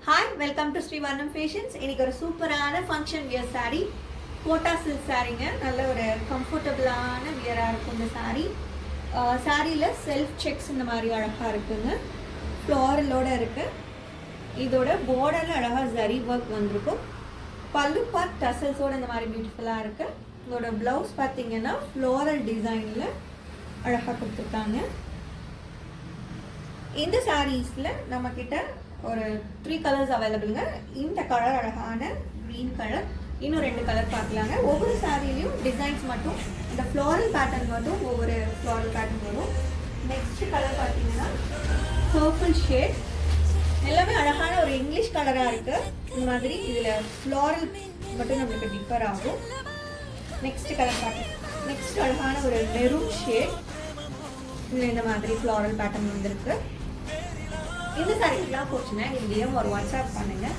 Hi, welcome to Sri வர்ணம் fashions. இன்னைக்கு ஒரு சூப்பரான function wear sari, Kota silk சாரீங்க. நல்ல ஒரு கம்ஃபர்டபுளான வியராக இருக்கும் இந்த சாரீ. சாரியில் செல்ஃப் செக்ஸ் இந்த மாதிரி அழகாக இருக்குங்க. ஃப்ளாரலோடு இருக்குது. இதோட பார்டரில் அழகாக ஜரி ஒர்க் வந்திருக்கும். பல்லு பார்ட் டசல்ஸோடு இந்த மாதிரி பியூட்டிஃபுல்லாக இருக்குது. இதோட ப்ளவுஸ் பார்த்தீங்கன்னா ஃப்ளோரல் டிசைனில் அழகாக கொடுத்துருக்காங்க. இந்த சாரீஸில் நம்மக்கிட்ட ஒரு 3 கலர்ஸ் அவைலபிளுங்க. இந்த கலர் அழகான க்ரீன் கலர், இன்னும் 2 கலர் பார்க்கலாங்க. ஒவ்வொரு சாரிலையும் டிசைன்ஸ் மட்டும் இந்த ஃப்ளோரல் பேட்டர்ன் மட்டும் ஒவ்வொரு ஃப்ளோரல் பேட்டர்ன் வரும். நெக்ஸ்ட் கலர் பார்த்தீங்கன்னா பர்பிள் ஷேட். எல்லாமே அழகான ஒரு இங்கிலீஷ் கலராக இருக்குது. இந்த மாதிரி இதில் ஃப்ளோரல் மட்டும் நம்மளுக்கு டிஃபர் ஆகும். நெக்ஸ்ட் கலர் நெக்ஸ்ட் அழகான ஒரு மெரூன் ஷேட். இதில் இந்த மாதிரி ஃப்ளோரல் பேட்டர்ன் வந்திருக்கு. இந்த சாரீஸ்லாம் போச்சுன்னா நீங்கள் ஒரு வாட்ஸ்அப் பண்ணுங்கள்.